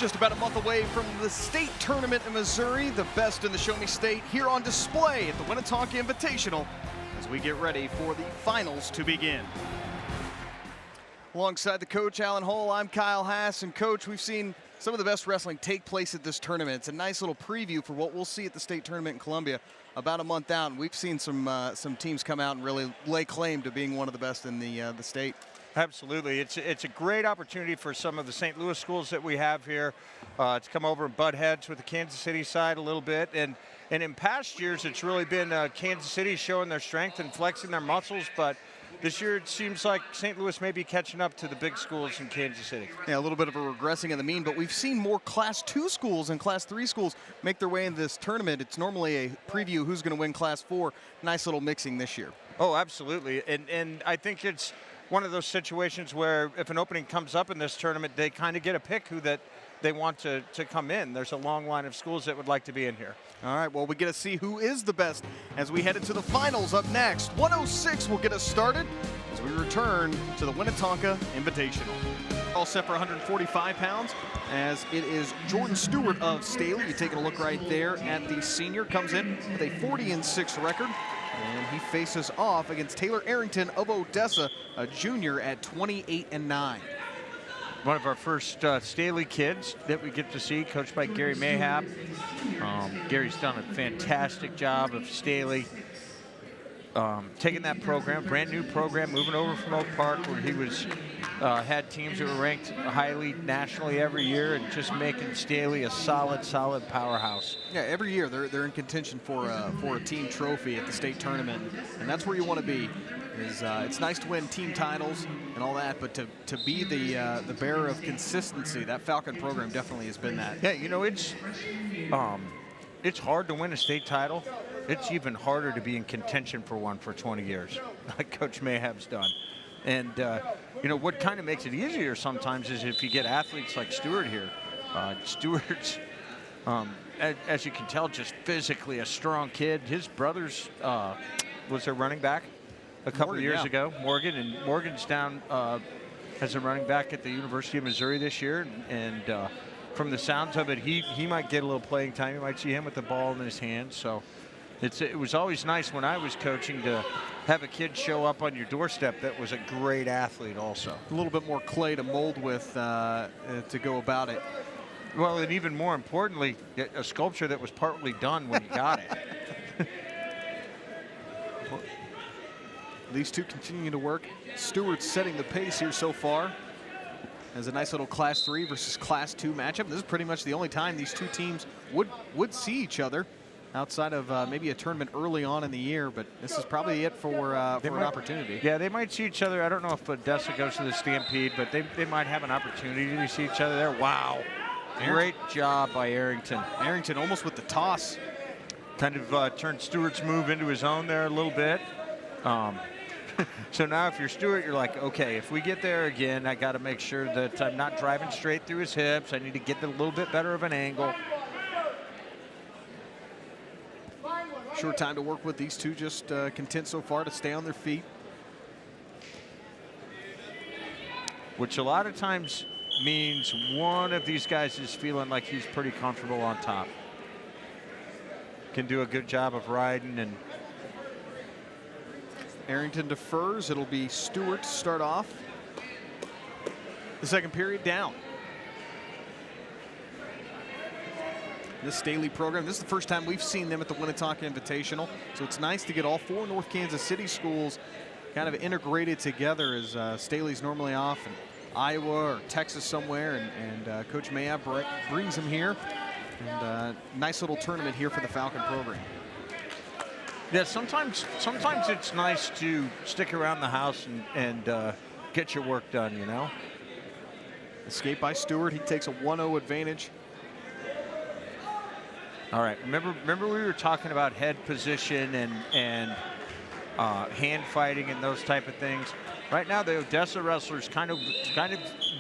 Just about a month away from the state tournament in Missouri, the best in the Show Me State here on display at the Winnetonka Invitational as we get ready for the finals to begin. Alongside the coach, Alan Hull, I'm Kyle Haas. And coach, we've seen some of the best wrestling take place at this tournament. It's a nice little preview for what we'll see at the state tournament in Columbia about a month out. And we've seen some teams come out and really lay claim to being one of the best in the state. Absolutely. It's a great opportunity for some of the St. Louis schools that we have here to come over and butt heads with the Kansas City side a little bit. And in past years, it's really been Kansas City showing their strength and flexing their muscles. But this year, it seems like St. Louis may be catching up to the big schools in Kansas City. Yeah, a little bit of a regressing in the mean, but we've seen more Class 2 schools and Class 3 schools make their way into this tournament. It's normally a preview who's going to win Class 4. Nice little mixing this year. Oh, absolutely. And I think it's one of those situations where if an opening comes up in this tournament, they kind of get a pick who that they want to come in. There's a long line of schools that would like to be in here. All right, well, we get to see who is the best as we head into the finals up next. 106 will get us started as we return to the Winnetonka Invitational. All set for 145 pounds as it is Jordan Stewart of Staley. You're taking a look right there at the senior. Comes in with a 40-6 record. And he faces off against Taylor Arrington of Odessa, a junior at 28-9. One of our first Staley kids that we get to see, coached by Gary Mayhap. Gary's done a fantastic job of Staley taking that program, brand new program, moving over from Oak Park, where he was had teams that were ranked highly nationally every year, and just making Staley a solid powerhouse. Yeah, every year they're in contention for a team trophy at the state tournament, and that's where you want to be. It's nice to win team titles and all that, but to be the bearer of consistency, that Falcon program definitely has been that. Yeah, you know, it's hard to win a state title. It's even harder to be in contention for one for 20 years, like Coach Mayhap's done. And, you know, what kind of makes it easier sometimes is if you get athletes like Stewart here. Stewart's, as you can tell, just physically a strong kid. His brother's was their running back a couple of years ago, Morgan. And Morgan's down as a running back at the University of Missouri this year. And from the sounds of it, he might get a little playing time. You might see him with the ball in his hands. So it was always nice when I was coaching to have a kid show up on your doorstep that was a great athlete also. A little bit more clay to mold with to go about it. Well, and even more importantly, a sculpture that was partly done when you got it. These two continuing to work. Stewart's setting the pace here so far as a nice little Class 3 versus Class 2 matchup. This is pretty much the only time these two teams would see each other outside of maybe a tournament early on in the year, but this is probably it for an opportunity. Yeah, they might see each other. I don't know if Odessa goes to the Stampede, but they might have an opportunity to see each other there. Wow. Great job by Arrington. Arrington almost with the toss. Kind of turned Stewart's move into his own there a little bit. So now if you're Stewart, you're like, okay, if we get there again, I got to make sure that I'm not driving straight through his hips. I need to get a little bit better of an angle. Short time to work with. These two just content so far to stay on their feet. Which a lot of times means one of these guys is feeling like he's pretty comfortable on top. Can do a good job of riding. And Arrington defers. It'll be Stewart to start off the second period down. This Staley program, this is the first time we've seen them at the Winnetonka Invitational, so it's nice to get all four North Kansas City schools kind of integrated together, as Staley's normally off in Iowa or Texas somewhere, and Coach Mayhap brings them here. And nice little tournament here for the Falcon program. Yeah, sometimes it's nice to stick around the house and get your work done, you know. Escape by Stewart. He takes a 1-0 advantage. All right, remember we were talking about head position and hand fighting and those type of things. Right now, the Odessa wrestlers kind of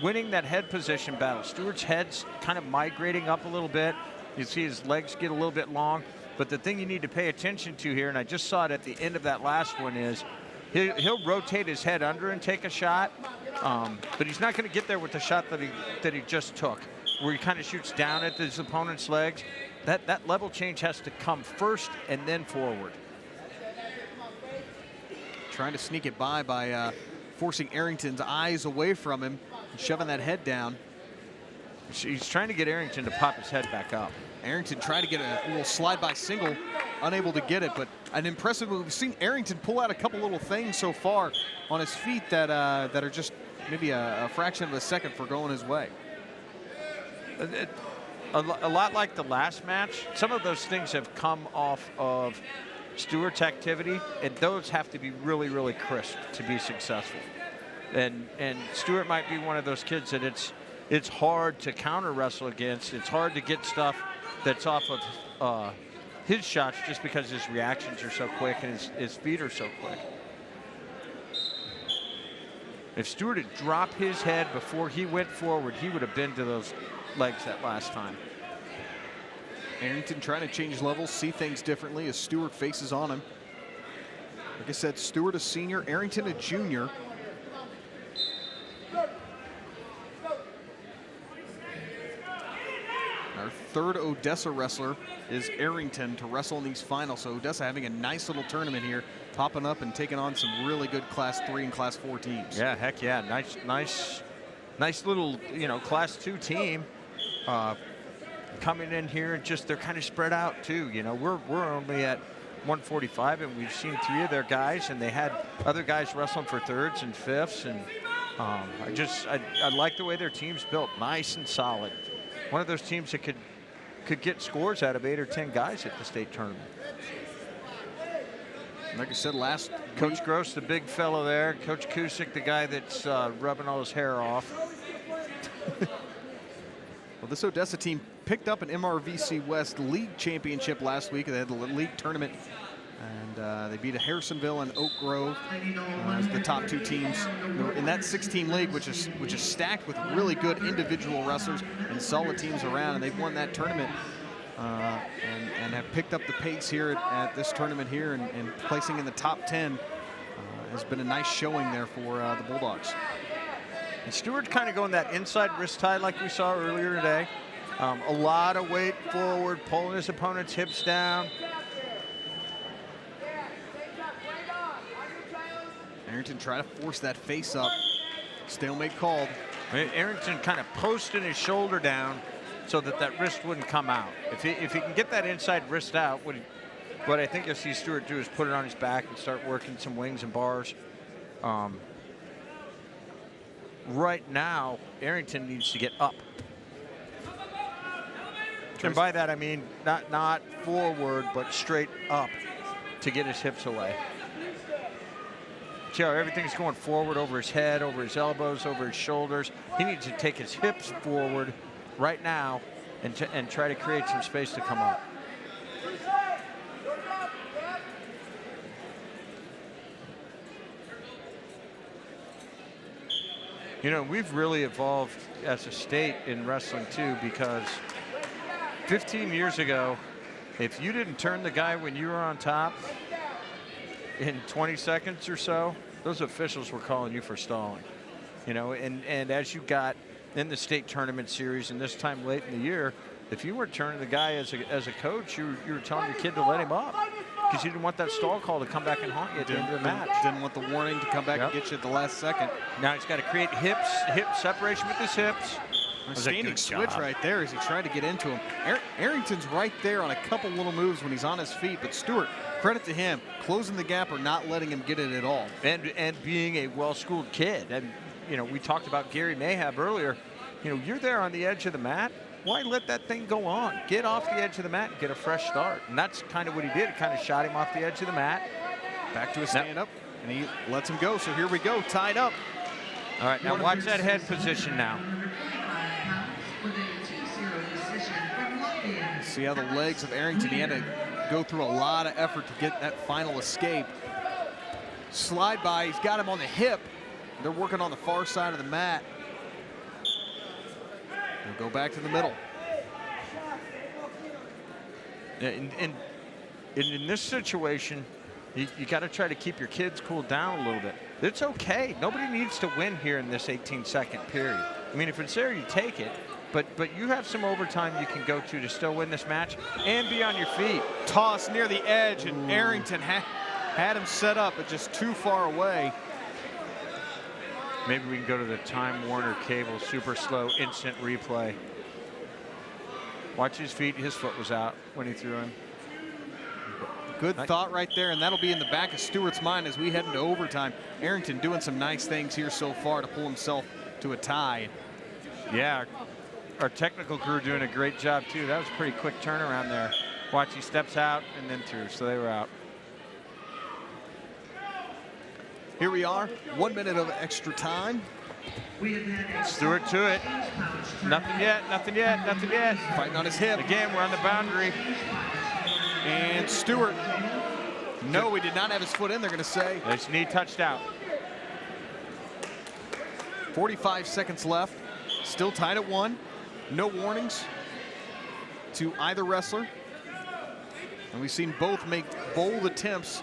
winning that head position battle. Stewart's head's kind of migrating up a little bit. You see his legs get a little bit long. But the thing you need to pay attention to here, and I just saw it at the end of that last one, is he'll rotate his head under and take a shot, but he's not going to get there with the shot that he just took. where he kind of shoots down at his opponent's legs, that level change has to come first and then forward. Trying to sneak it by forcing Arrington's eyes away from him and shoving that head down. He's trying to get Arrington to pop his head back up. Arrington tried to get a little slide-by single, unable to get it, but an impressive move. We've seen Arrington pull out a couple little things so far on his feet that are just maybe a fraction of a second for going his way. A lot like the last match, some of those things have come off of Stewart's activity, and those have to be really, really crisp to be successful. And Stewart might be one of those kids that it's hard to counter wrestle against. It's hard to get stuff that's off of his shots just because his reactions are so quick and his feet are so quick. If Stewart had dropped his head before he went forward, he would have been to those legs that last time. Arrington trying to change levels, see things differently as Stewart faces on him. Like I said, Stewart a senior, Arrington a junior. Our third Odessa wrestler is Arrington to wrestle in these finals. So Odessa having a nice little tournament here, popping up and taking on some really good Class 3 and Class 4 teams. Yeah, heck yeah, nice little Class 2 team coming in here, and just they're kind of spread out too. We're only at 145, and we've seen 3 of their guys, and they had other guys wrestling for thirds and fifths, and I like the way their team's built, nice and solid. One of those teams that could get scores out of 8 or 10 guys at the state tournament. Like I said, last Coach week, Gross, the big fellow there. Coach Kusick, the guy that's rubbing all his hair off. Well, this Odessa team picked up an MRVC West League championship last week. They had the league tournament, and they beat Harrisonville and Oak Grove as the top 2 teams in that 6-team league, which is stacked with really good individual wrestlers and solid teams around. And they've won that tournament and have picked up the pace here at this tournament here, and placing in the top 10 has been a nice showing there for the Bulldogs. And Stewart kind of going that inside wrist tie like we saw earlier today. A lot of weight forward, pulling his opponent's hips down. Arrington trying to force that face up. Stalemate called. Arrington kind of posting his shoulder down so that wrist wouldn't come out. If he can get that inside wrist out, what I think you'll see Stewart do is put it on his back and start working some wings and bars. Right now, Arrington needs to get up. And by that I mean not forward, but straight up to get his hips away. See how everything's going forward over his head, over his elbows, over his shoulders. He needs to take his hips forward right now and try to create some space to come up. We've really evolved as a state in wrestling too, because 15 years ago, if you didn't turn the guy when you were on top in 20 seconds or so, those officials were calling you for stalling. And as you got in the state tournament series, and this time late in the year, if you weren't turning the guy as a coach, you were telling your kid to let him up, because you didn't want that stall call to come back and haunt you at the end of the match. Didn't want the warning to come back and get you at the last second. Now he's got to create hip separation with his hips. A standing switch right there as he tried to get into him. Arrington's right there on a couple little moves when he's on his feet, but Stewart, credit to him, closing the gap or not letting him get it at all. And being a well-schooled kid. And, we talked about Gary Mayhab earlier. You're there on the edge of the mat. Why let that thing go on? Get off the edge of the mat and get a fresh start. And that's kind of what he did. He kind of shot him off the edge of the mat. Back to a stand-up, and he lets him go. So here we go, tied up. All right, now watch that head position now. See how the legs of Arrington, he had to go through a lot of effort to get that final escape. Slide by, he's got him on the hip. They're working on the far side of the mat. We'll go back to the middle. In this situation, you got to try to keep your kids cooled down a little bit. It's okay. Nobody needs to win here in this 18-second period. I mean, if it's there, you take it. but you have some overtime you can go to still win this match and be on your feet. Toss near the edge, and Arrington had him set up, but just too far away. Maybe we can go to the Time Warner Cable super slow instant replay. Watch his feet. His foot was out when he threw him. Good thought right there, and that'll be in the back of Stewart's mind as we head into overtime. Arrington doing some nice things here so far to pull himself to a tie. Yeah, our technical crew doing a great job too. That was a pretty quick turnaround there. Watch, he steps out and then through, so they were out. Here we are, 1 minute of extra time. Stewart to it. Nothing yet, nothing yet, nothing yet. Fighting on his hip. Again, we're on the boundary. And Stewart, no, he did not have his foot in, they're going to say. His knee touched out. 45 seconds left. Still tied at 1. No warnings to either wrestler. And we've seen both make bold attempts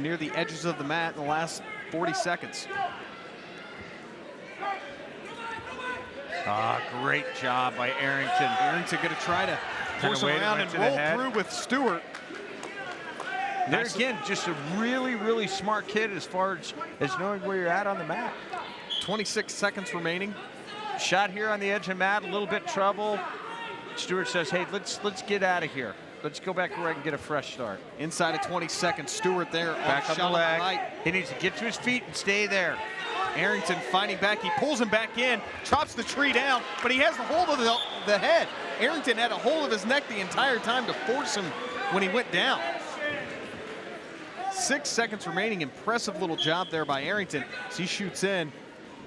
near the edges of the mat in the last 40 seconds. Great job by Arrington. Arrington going to try to force him around and roll through with Stewart. There again, just a really, really smart kid as far as knowing where you're at on the mat. 26 seconds remaining. Shot here on the edge of the mat, a little bit trouble. Stewart says, hey, let's get out of here. Let's go back where I can get a fresh start. Inside of 20 seconds, Stewart there. Back on the leg. Right. He needs to get to his feet and stay there. Arrington fighting back. He pulls him back in, chops the tree down, but he has the hold of the head. Arrington had a hold of his neck the entire time to force him when he went down. 6 seconds remaining. Impressive little job there by Arrington as he shoots in.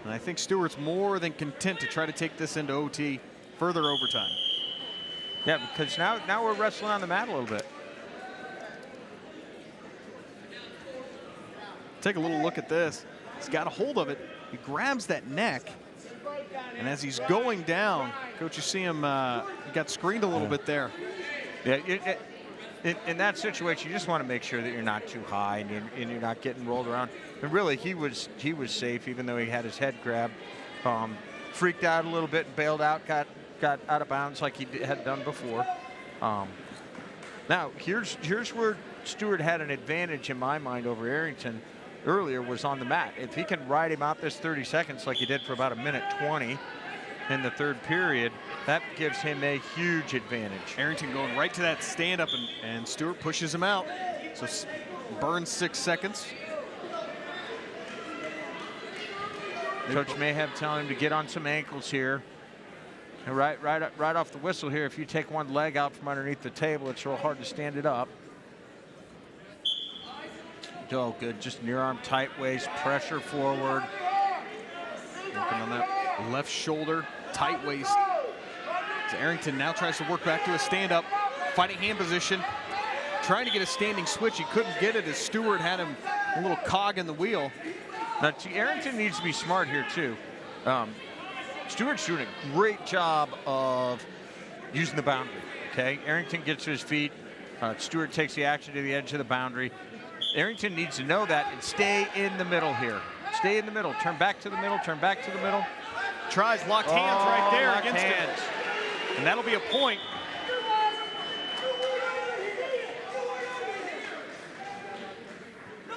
And I think Stewart's more than content to try to take this into OT, further overtime. Yeah, because now we're wrestling on the mat a little bit. Take a little look at this. He's got a hold of it. He grabs that neck. And as he's going down, Coach, you see him, he got screened a little bit there. Yeah, in that situation, you just want to make sure that you're not too high and you're not getting rolled around. And really, he was safe, even though he had his head grabbed. Freaked out a little bit, bailed out, got out of bounds like he had done before. Now, here's where Stewart had an advantage in my mind over Arrington earlier, was on the mat. If he can ride him out this 30 seconds like he did for about 1:20 in the third period, that gives him a huge advantage. Arrington going right to that stand-up, and Stewart pushes him out. So burns 6 seconds. Coach Mayhab telling him to get on some ankles here. And right off the whistle here, if you take one leg out from underneath the table, it's real hard to stand it up. Oh, good. Just near arm tight waist, pressure forward. Working on that left shoulder, tight waist. So Arrington now tries to work back to a stand-up, fighting hand position, trying to get a standing switch. He couldn't get it as Stewart had him a little cog in the wheel. Now, Arrington needs to be smart here, too. Stewart's doing a great job of using the boundary, okay? Arrington gets to his feet. Stewart takes the action to the edge of the boundary. Arrington needs to know that and stay in the middle here. Stay in the middle. Turn back to the middle. Turn back to the middle. Tries locked hands right there against hands. And that'll be a point.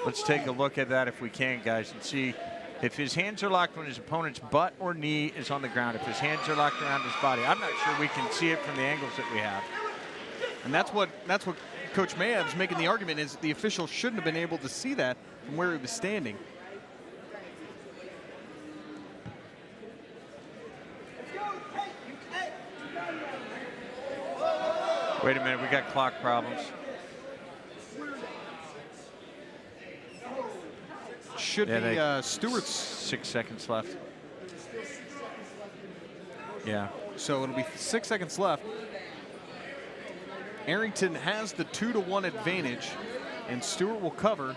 Let's take a look at that if we can, guys, and see if his hands are locked when his opponent's butt or knee is on the ground. If his hands are locked around his body, I'm not sure we can see it from the angles that we have. And that's what Coach Mayhab's making the argument, is the official shouldn't have been able to see that from where he was standing. Wait a minute, we got clock problems. Should be Stewart's. 6 seconds left. Yeah. So it'll be 6 seconds left. Arrington has the 2-to-1 advantage, and Stewart will cover.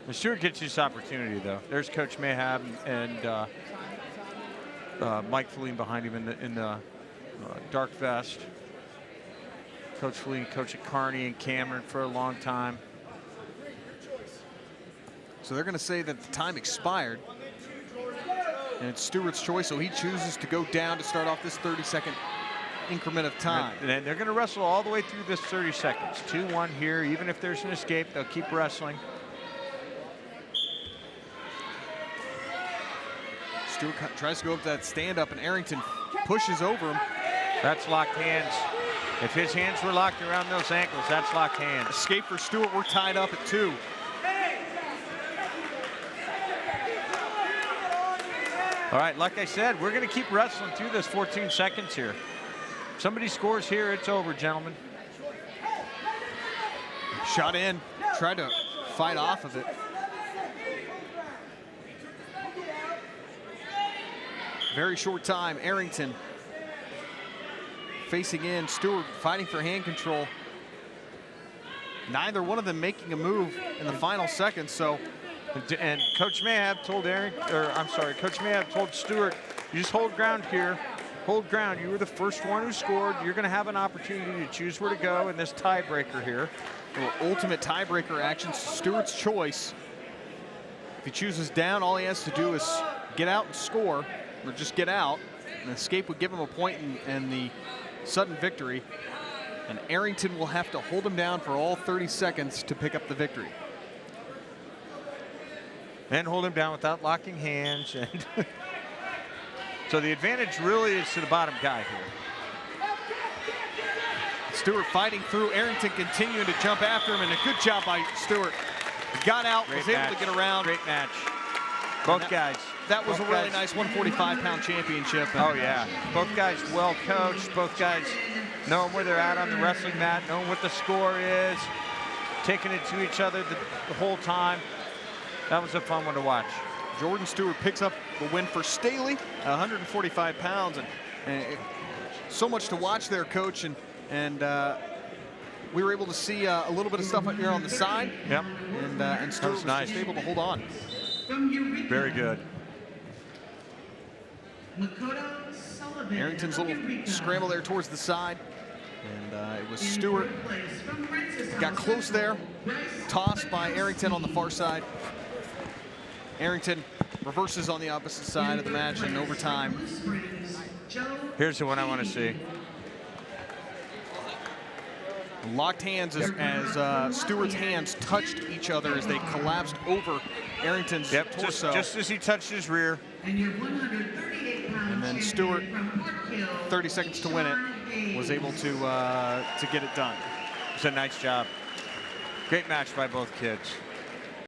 Well, Stewart gets this opportunity, though. There's Coach Mayhab and Mike Feline behind him in the dark vest. Coach Feline coached at Kearney and Cameron for a long time. So they're going to say that the time expired. And it's Stewart's choice, so he chooses to go down to start off this 30-second increment of time. And they're going to wrestle all the way through this 30 seconds. 2-1 here. Even if there's an escape, they'll keep wrestling. Stewart tries to go up to that stand-up, and Arrington pushes over him. That's locked hands. If his hands were locked around those ankles, that's locked hands. Escape for Stewart. We're tied up at 2. All right, like I said, we're going to keep wrestling through this 14 seconds here. If somebody scores here, it's over, gentlemen. Shot in, tried to fight off of it. Very short time. Arrington facing in. Stewart fighting for hand control. Neither one of them making a move in the final seconds, so. And Coach Mayhab told Coach Mayhab told Stewart, you just hold ground here. Hold ground. You were the first one who scored. You're going to have an opportunity to choose where to go in this tiebreaker here. Ultimate tiebreaker action, Stewart's choice. If he chooses down, all he has to do is get out and score, or just get out. An escape would give him a point and the sudden victory. And Arrington will have to hold him down for all 30 seconds to pick up the victory. And hold him down without locking hands. And so the advantage really is to the bottom guy here. Stewart fighting through. Arrington continuing to jump after him, and a good job by Stewart. Got out, was able to get around. Great match. Both guys. That was a really nice 145-pound championship. Oh, yeah. Both guys well coached. Both guys knowing where they're at on the wrestling mat, knowing what the score is, taking it to each other the whole time. That was a fun one to watch. Jordan Stewart picks up the win for Staley, 145 pounds, and so much to watch there, Coach. And we were able to see a little bit of stuff up here on the side. Yep. And Stewart was nice. just able to hold on. Very good. Arrington's little scramble there towards the side. And it was Stewart. Got close there. Tossed by Arrington on the far side. Arrington reverses on the opposite side of the match in overtime. Here's the one I want to see. Locked hands as Stewart's hands touched each other as they collapsed over Arrington's torso. Just as he touched his rear. And then Stewart, 30 seconds to win it, was able to get it done. It's a nice job. Great match by both kids.